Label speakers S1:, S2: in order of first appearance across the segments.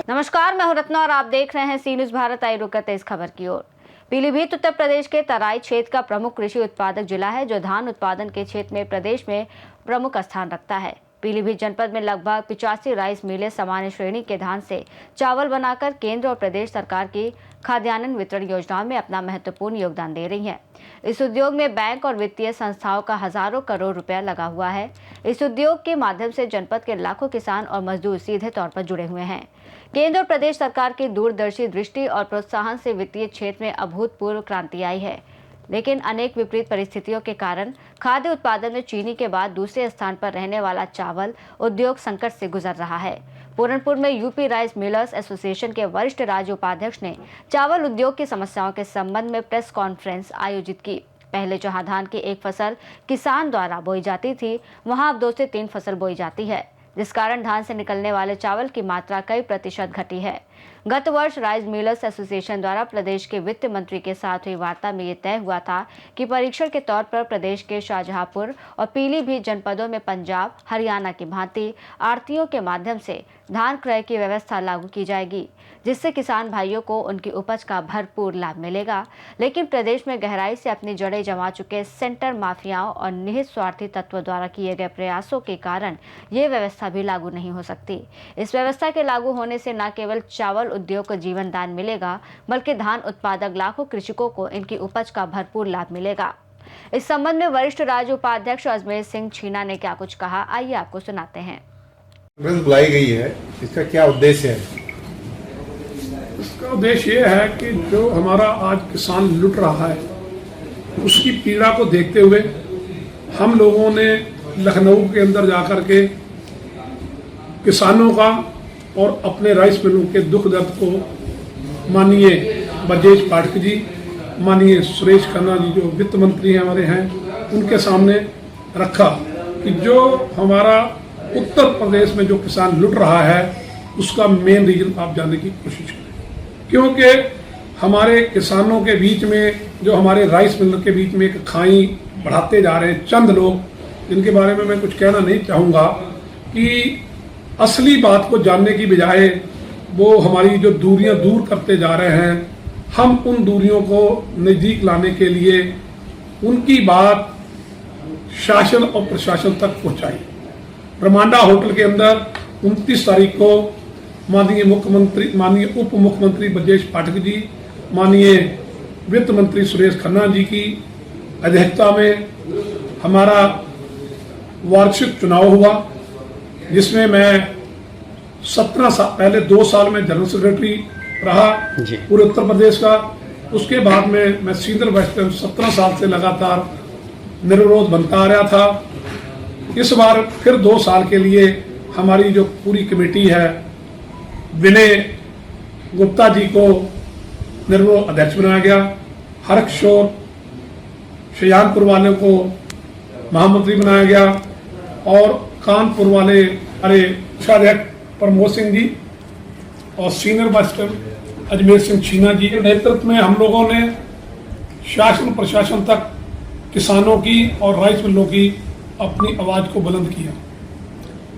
S1: नमस्कार, मैं हूं रत्ना और आप देख रहे हैं सी न्यूज भारत। आई रुक करते इस खबर की ओर। पीलीभीत उत्तर प्रदेश के तराई क्षेत्र का प्रमुख कृषि उत्पादक जिला है, जो धान उत्पादन के क्षेत्र में प्रदेश में प्रमुख स्थान रखता है। पीलीभीत जनपद में लगभग 85 राइस मिलें सामान्य श्रेणी के धान से चावल बनाकर केंद्र और प्रदेश सरकार की खाद्यान्न वितरण योजनाओं में अपना महत्वपूर्ण योगदान दे रही हैं। इस उद्योग में बैंक और वित्तीय संस्थाओं का हजारों करोड़ रुपया लगा हुआ है। इस उद्योग के माध्यम से जनपद के लाखों किसान और मजदूर सीधे तौर पर जुड़े हुए हैं। केंद्र और प्रदेश सरकार की दूरदर्शी दृष्टि और प्रोत्साहन से वित्तीय क्षेत्र में अभूतपूर्व क्रांति आई है, लेकिन अनेक विपरीत परिस्थितियों के कारण खाद्य उत्पादन में चीनी के बाद दूसरे स्थान पर रहने वाला चावल उद्योग संकट से गुजर रहा है। पूरनपुर में यूपी राइस मिलर्स एसोसिएशन के वरिष्ठ राज्य उपाध्यक्ष ने चावल उद्योग की समस्याओं के संबंध में प्रेस कॉन्फ्रेंस आयोजित की। पहले जहां धान की एक फसल किसान द्वारा बोई जाती थी, वहां अब 2 से 3 फसल बोई जाती है, जिस कारण धान से निकलने वाले चावल की मात्रा कई प्रतिशत घटी है। गत वर्ष राइस मिलर्स एसोसिएशन द्वारा प्रदेश के वित्त मंत्री के साथ हुई वार्ता में ये तय हुआ था कि परीक्षण के तौर पर प्रदेश के शाहजहांपुर और पीलीभीत जनपदों में पंजाब, हरियाणा की भांति आढ़तियों के माध्यम से धान क्रय की व्यवस्था लागू की जाएगी, जिससे किसान भाइयों को उनकी उपज का भरपूर लाभ मिलेगा। लेकिन प्रदेश में गहराई से अपनी जड़ें जमा चुके सेंटर माफियाओं और निहित स्वार्थी तत्वों द्वारा किए गए प्रयासों के कारण ये व्यवस्था भी लागू नहीं हो सकती। इस व्यवस्था के लागू होने से न केवल चावल उद्योग को जीवन दान मिलेगा, बल्कि धान उत्पादक लाखों कृषकों को इनकी उपज का भरपूर लाभ मिलेगा। इस संबंध में वरिष्ठ राज्य उपाध्यक्ष अजमेर सिंह छीना ने क्या कुछ कहा, आइए आपको सुनाते हैं।
S2: बुलाई गई है, इसका क्या उद्देश्य है?
S3: इसका उद्देश्य ये है कि जो हमारा आज किसान लुट रहा है, उसकी पीड़ा को देखते हुए हम लोगों ने लखनऊ के अंदर जाकर के किसानों का और अपने राइस मिलों के दुख दर्द को माननीय ब्रजेश पाठक जी, माननीय सुरेश खन्ना जी जो वित्त मंत्री हमारे हैं, उनके सामने रखा कि जो हमारा उत्तर प्रदेश में जो किसान लुट रहा है उसका मेन रीजन आप जानने की कोशिश करें। क्योंकि हमारे किसानों के बीच में, जो हमारे राइस मिलर के बीच में एक खाई बढ़ाते जा रहे हैं चंद लोग, जिनके बारे में मैं कुछ कहना नहीं चाहूँगा, कि असली बात को जानने की बजाय वो हमारी जो दूरियां दूर करते जा रहे हैं। हम उन दूरियों को नज़दीक लाने के लिए उनकी बात शासन और प्रशासन तक पहुंचाई। ब्रह्मांडा होटल के अंदर 29 तारीख को माननीय मुख्यमंत्री, माननीय उप मुख्यमंत्री ब्रजेश पाठक जी, माननीय वित्त मंत्री सुरेश खन्ना जी की अध्यक्षता में हमारा वार्षिक चुनाव हुआ, जिसमें मैं 17 साल पहले 2 साल में जनरल सेक्रेटरी रहा पूरे उत्तर प्रदेश का। उसके बाद में मैं सीनियर वाइस प्रेसिडेंट 17 साल से लगातार निर्विरोध बनता आ रहा था। इस बार फिर 2 साल के लिए हमारी जो पूरी कमेटी है, विनय गुप्ता जी को निर्विरोध अध्यक्ष बनाया गया, हरकिशोर शहजानपुर वाले को महामंत्री बनाया गया, और कानपुर वाले अध्यक्ष प्रमोद सिंह जी और senior vice president Ajmer Singh छीना जी के नेतृत्व में हम लोगों ने शासन प्रशासन तक किसानों की और राइस मिलों की अपनी आवाज को बुलंद किया।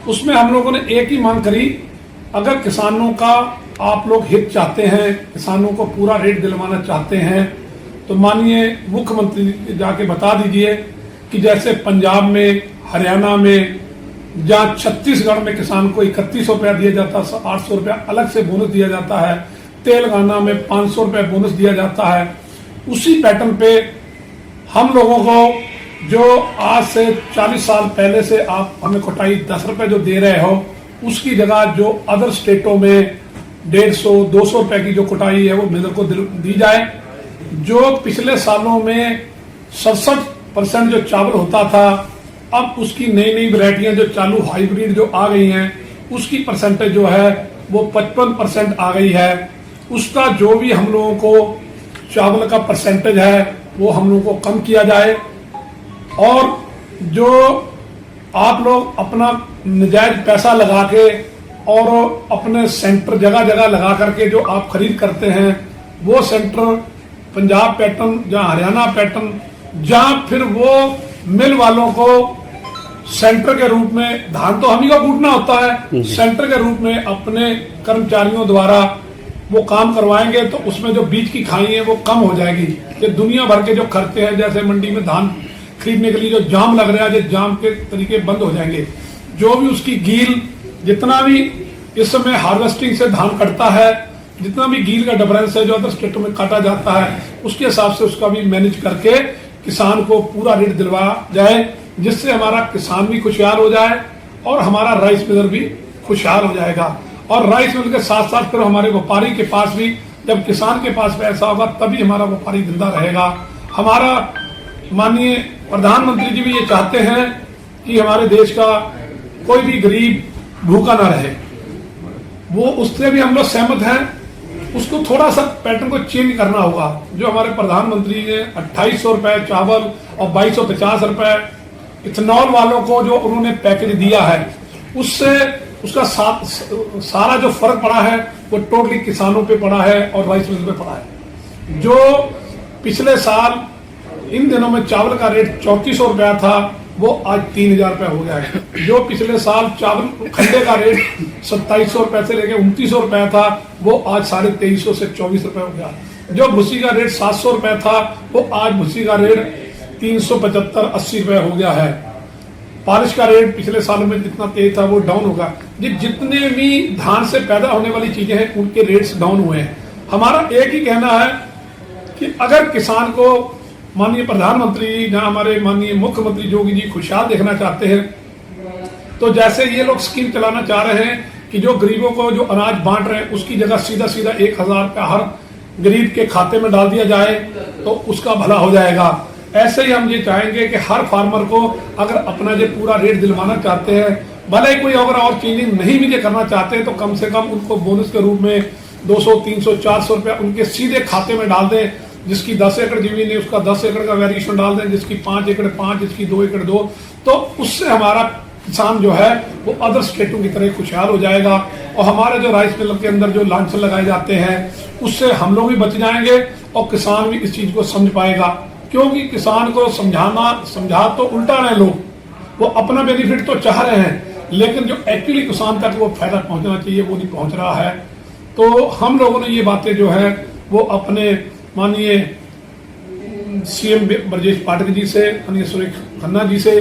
S3: उसमें हम लोगों ने एक ही मांग करी, अगर किसानों का आप लोग हित चाहते हैं, किसानों को पूरा रेट दिलवाना चाहते हैं, तो माननीय मुख्यमंत्री जाके बता दीजिए कि जैसे पंजाब में, हरियाणा में, जहाँ छत्तीसगढ़ में किसान को 3100 रुपया दिया जाता है, 800 रुपया अलग से बोनस दिया जाता है, तेलंगाना में 500 रुपया बोनस दिया जाता है, उसी पैटर्न पे हम लोगों को जो आज से 40 साल पहले से आप हमें कोटाई 10 रुपए जो दे रहे हो, उसकी जगह जो अदर स्टेटों में 150-200 रुपए की जो कोटाई है वो मिलर को दी जाए। जो पिछले सालों में 67% जो चावल होता था, अब उसकी नई नई वैरायटियां जो चालू हाइब्रिड जो आ गई हैं, उसकी परसेंटेज जो है वो 55% आ गई है। उसका जो भी हम लोगों को चावल का परसेंटेज है वो हम लोगों को कम किया जाए, और जो आप लोग अपना नजायज पैसा लगा के और अपने सेंटर जगह जगह लगा करके जो आप खरीद करते हैं, वो सेंटर पंजाब पैटर्न या हरियाणा पैटर्न, जहां फिर वो मिल वालों को सेंटर के रूप में धान तो हम ही को कूटना होता है, सेंटर के रूप में अपने कर्मचारियों द्वारा वो काम करवाएंगे तो उसमें जो बीज की खाई है वो कम हो जाएगी। ये दुनिया भर के जो खर्चे हैं, जैसे मंडी में धान खरीदने के लिए जो जाम लग रहा है, जो जाम के तरीके बंद हो जाएंगे। जो भी उसकी गील, जितना भी इस समय हार्वेस्टिंग से धान कटता है, जितना भी गील का डिफरेंस है जो अदर स्टेटों में काटा जाता है, उसके हिसाब से उसका भी मैनेज करके किसान को पूरा रेट दिलवा जाए, जिससे हमारा किसान भी खुशहाल हो जाए और हमारा राइस मिलर भी खुशहाल हो जाएगा। और राइस मिल के साथ साथ फिर हमारे व्यापारी के पास भी, जब किसान के पास पैसा होगा तभी हमारा व्यापारी जिंदा रहेगा। हमारा माननीय प्रधानमंत्री जी भी ये चाहते हैं कि हमारे देश का कोई भी गरीब भूखा ना रहे, वो उससे भी हम लोग सहमत हैं। उसको थोड़ा सा पैटर्न को चेंज करना होगा। जो हमारे प्रधानमंत्री ने 2800 रुपए चावल और 2250 रुपए इथेनॉल वालों को जो उन्होंने पैकेज दिया है, उससे उसका सारा जो फर्क पड़ा है वो टोटली किसानों पे पड़ा है और राइस मिल पे पड़ा है। जो पिछले साल इन दिनों में चावल का रेट 3400 रुपया था, वो आज 3000 रुपया हो गया है। जो पिछले साल चावल खंडे का रेट 2700 रुपए से लेकर 2900 रुपया था, वो आज 2350 से 24 रुपए हो गया। जो भूसी का रेट 700 रुपए था, वो आज भूसी का रेट 375-80 रुपए हो गया है। बारिश का रेट पिछले सालों में जितना तेज था वो डाउन होगा। ये जितने भी धान से पैदा होने वाली चीजें हैं उनके रेट्स डाउन हुए हैं। हमारा एक ही कहना है कि अगर किसान को माननीय प्रधानमंत्री जहां हमारे माननीय मुख्यमंत्री योगी जी खुशहाल देखना चाहते हैं, तो जैसे ये लोग स्कीम चलाना चाह रहे हैं कि जो गरीबों को जो अनाज बांट रहे हैं उसकी जगह सीधा 1000 रुपया हर गरीब के खाते में डाल दिया जाए तो उसका भला हो जाएगा। ऐसे ही हम ये चाहेंगे कि हर फार्मर को अगर अपना जो पूरा रेट दिलवाना चाहते हैं, भले कोई अगर और चीजें नहीं भी ये करना चाहते हैं, तो कम से कम उनको बोनस के रूप में 200, 300, 400 रुपया उनके सीधे खाते में डाल दें। जिसकी 10 एकड़ जमीन है उसका 10 एकड़ का वेरिएशन डाल दें, जिसकी 5 एकड़ 5, जिसकी 2 एकड़ 2, तो उससे हमारा किसान जो है वो अदर स्टेटों की तरह खुशहाल हो जाएगा। और हमारे जो राइस मिल के अंदर जो लांछन लगाए जाते हैं उससे हम लोग भी बच जाएंगे और किसान भी इस चीज को समझ पाएगा। क्योंकि किसान को समझा तो उल्टा रहे लोग, वो अपना बेनिफिट तो चाह रहे हैं, लेकिन जो एक्चुअली किसान तक वो फायदा पहुंचना चाहिए वो नहीं पहुंच रहा है। तो हम लोगों ने ये बातें जो है वो अपने माननीय सीएम ब्रजेश पाठक जी से, माननीय सुरेश खन्ना जी से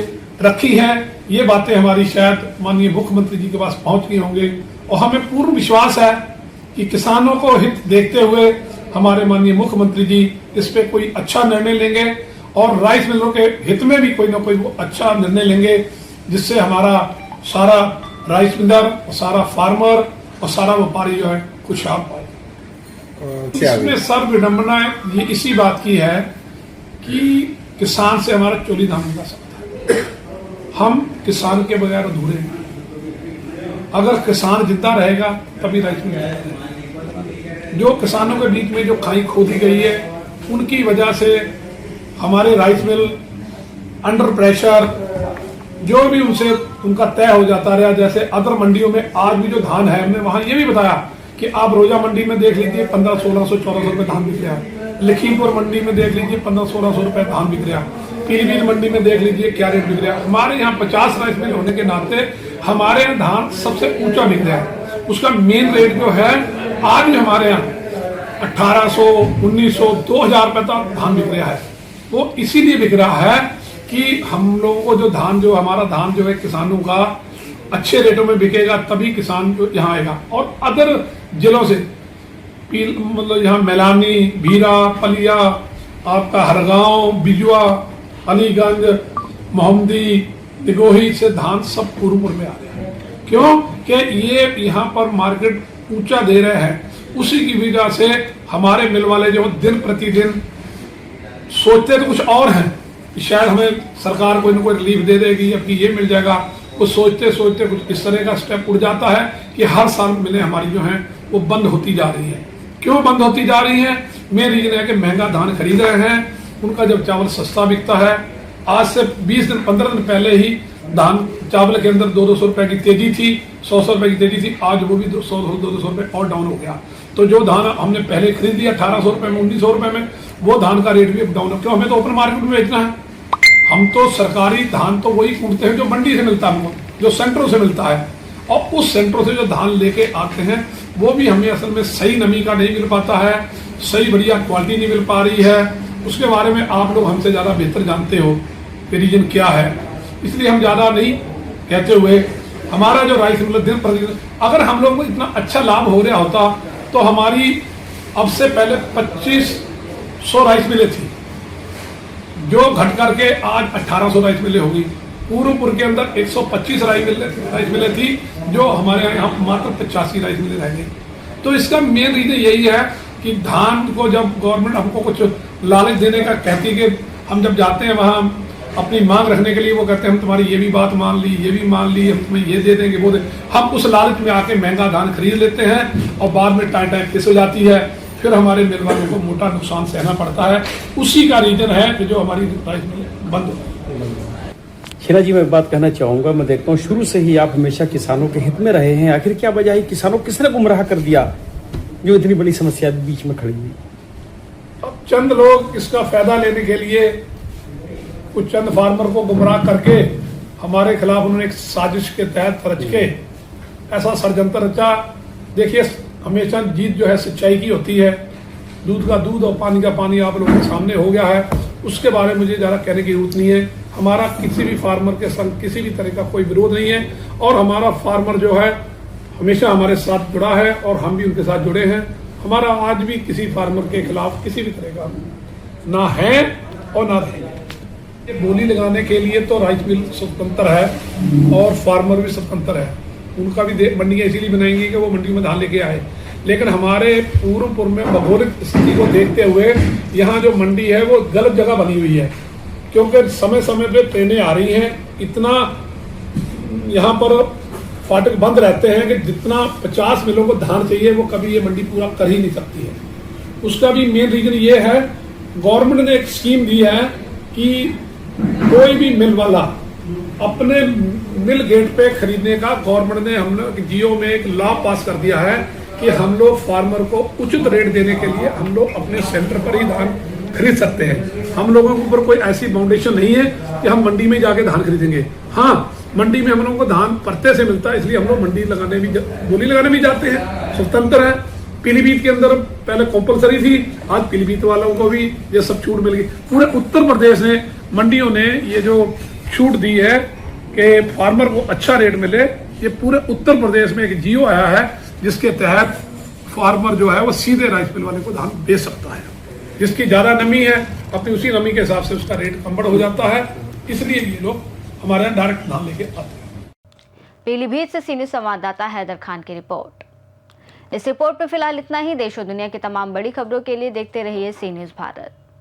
S3: रखी हैं। ये बातें हमारी शायद माननीय मुख्यमंत्री जी के पास पहुंच गई होंगे और हमें पूर्ण विश्वास है कि किसानों को हित देखते हुए हमारे माननीय मुख्यमंत्री जी इस पे कोई अच्छा निर्णय लेंगे और राइस मिलों के हित में भी कोई ना कोई वो अच्छा निर्णय लेंगे, जिससे हमारा सारा राइस मिलर और सारा फार्मर और सारा व्यापारी जो है खुशहाल पाए। इसमें सर्व विडंबना ये इसी बात की है कि किसान से हमारा चोली दाम नहीं सकता है। हम किसान के बगैर अधूरे हैं। अगर किसान जिंदा रहेगा तभी राइस मिल रहेगा। जो किसानों के बीच में जो खाई खोदी गई है उनकी वजह से हमारे राइस मिल अंडर प्रेशर, जो भी उनसे उनका तय हो जाता रहा। जैसे अदर मंडियों में आज भी जो धान है, हमने वहां ये भी बताया कि आप रोजा मंडी में देख लीजिए 1500-1600 1400 रुपए धान बिक रहा है। लखीमपुर मंडी में देख लीजिए 1500-1600 रुपए धान बिक रहा है। पीलीभीत मंडी में देख लीजिए क्या रेट बिक रहा है। हमारे यहाँ 50 राइस मिल होने के नाते हमारे यहाँ धान सबसे ऊंचा बिक रहा है। उसका मेन रेट जो है आज भी हमारे यहाँ 1800, 1900, 2000 रुपए तक धान बिक रहा है। वो इसीलिए बिक रहा है कि हम लोगों को जो धान, जो हमारा धान जो है किसानों का अच्छे रेटों में बिकेगा तभी किसान यहाँ आएगा। और अदर जिलों से मतलब यहाँ मैलानी, भीरा, पलिया, आपका हरगांव, बिजुआ, अलीगंज, मोहम्मदी, दिगोही से धान सब पूर्वपुर में आ रहे हैं। क्यों कि ये यहाँ पर मार्केट ऊंचा दे रहे हैं। उसी की वजह से हमारे मिल वाले जो दिन प्रतिदिन सोचते तो कुछ और हैं कि शायद हमें सरकार कोई ना कोई रिलीफ दे देगी, अब ये मिल जाएगा। वो सोचते सोचते कुछ इस तरह का स्टेप उठ जाता है कि हर साल मिलें हमारी जो हैं वो बंद होती जा रही है। क्यों बंद होती जा रही है? मेन रीजन है कि महंगा धान खरीद रहे हैं। उनका जब चावल सस्ता बिकता है, आज से 20 दिन 15 दिन पहले ही धान चावल के अंदर 200 रुपए की तेजी थी, 100 रुपए की तेजी थी। आज वो भी 200 रुपए और डाउन हो गया। तो जो धान हमने पहले खरीद लिया 1800 रुपए में, 1900 रुपए में, वो धान का रेट भी अब डाउन है। क्यों? हमें तो ओपन मार्केट में बेचना है। हम तो सरकारी धान तो वही कूटते हैं जो मंडी से मिलता है हमको, जो सेंटरों से मिलता है, और उस सेंटरों से जो धान लेके आते हैं वो भी हमें असल में सही नमी का नहीं मिल पाता है, सही बढ़िया क्वालिटी नहीं मिल पा रही है। उसके बारे में आप लोग हमसे ज़्यादा बेहतर जानते हो कि रीजन क्या है, इसलिए हम ज़्यादा नहीं कहते हुए हमारा जो राइस मिल दिन प्रतिदिन, अगर हम लोग को इतना अच्छा लाभ हो रहा होता तो हमारी अब से पहले 2500 राइस मिलें थी, जो घट करके आज 1800 राइस मिलें होगी। पूर्वपुर के अंदर 125 राइस मिलें थी, जो हमारे यहाँ मात्र 85 राइस मिलें रह गई। तो इसका मेन रीजन यही है कि धान को जब गवर्नमेंट हमको कुछ लालच देने का कहती है कि हम जब जाते हैं वहाँ अपनी मांग रखने के लिए, वो कहते हैं हम तुम्हारी ये भी बात मान ली, ये भी मान ली, हम तुम्हें ये दे देंगे, वो दे, हम उस लालच में आके महंगा धान खरीद लेते हैं और बाद में टाइम फिस हो जाती है, फिर हमारे मिल वालों को मोटा नुकसान सहना पड़ता है। उसी का रीजन है कि जो हमारी राइस मिल बंद हो।
S4: शीला जी, मैं एक बात कहना चाहूँगा, मैं देखता हूँ शुरू से ही आप हमेशा किसानों के हित में रहे हैं, आखिर क्या वजह है, किसानों को किसने गुमराह कर दिया जो इतनी बड़ी समस्या बीच में खड़ी हुई?
S3: अब चंद लोग इसका फायदा लेने के लिए कुछ चंद फार्मर को गुमराह करके हमारे खिलाफ उन्होंने एक साजिश के तहत रच के ऐसा षड्यंत्र रचा। देखिए, हमेशा जीत जो है सच्चाई की होती है, दूध का दूध और पानी का पानी आप लोगों के सामने हो गया है, उसके बारे में मुझे ज़्यादा कहने की जरूरत नहीं है। हमारा किसी भी फार्मर के संग किसी भी तरह का कोई विरोध नहीं है, और हमारा फार्मर जो है हमेशा हमारे साथ जुड़ा है और हम भी उनके साथ जुड़े हैं। हमारा आज भी किसी फार्मर के खिलाफ किसी भी तरह का ना है और ना रहेगा। बोली लगाने के लिए तो राइस मिल स्वतंत्र है और फार्मर भी स्वतंत्र है, उनका भी मंडियाँ इसीलिए बनाएंगी कि वो मंडी में धान लेके आए। लेकिन हमारे पूर्वपुर में भौगोलिक स्थिति को देखते हुए यहाँ जो मंडी है वो गलत जगह बनी हुई है, क्योंकि समय समय पे ट्रेनें आ रही हैं, इतना यहाँ पर फाटक बंद रहते हैं कि जितना 50 मिलों को धान चाहिए वो कभी ये मंडी पूरा कर ही नहीं सकती है। उसका भी मेन रीजन ये है, गवर्नमेंट ने एक स्कीम दी है कि कोई भी मिल वाला अपने मिल गेट पे खरीदने का, गवर्नमेंट ने हम लोग जियो में एक लॉ पास कर दिया है कि हम लोग फार्मर को उचित रेट देने के लिए हम लोग अपने सेंटर पर ही धान खरीद सकते हैं। हम लोगों के ऊपर कोई ऐसी फाउंडेशन नहीं है कि हम मंडी में जाके धान खरीदेंगे। हाँ, मंडी में हम लोगों को धान परते से मिलता है, इसलिए हम लोग मंडी लगाने भी बोली लगाने भी जाते हैं, स्वतंत्र है। पीलीभीत के अंदर पहले कंपलसरी थी, आज पीलीभीत वालों को भी ये सब छूट मिल गई। पूरे उत्तर प्रदेश ने मंडियों ने ये जो छूट दी है कि फार्मर को अच्छा रेट मिले, ये पूरे उत्तर प्रदेश में एक जियो आया है जिसके तहत फार्मर जो है वो सीधे राइस मिल वाले को धान बेच सकता है। जिसकी ज़्यादा नमी है अपनी उसी नमी के हिसाब से उसका रेट कम बढ़ हो जाता है, इसलिए ये लोग हमारे यहाँ डायरेक्ट धान लेके आते हैं।
S1: पीलीभीत से सीनियर संवाददाता हैदर खान की रिपोर्ट। इस रिपोर्ट में फिलहाल इतना ही। देश और दुनिया की तमाम बड़ी खबरों के लिए देखते रहिए सी न्यूज़ भारत।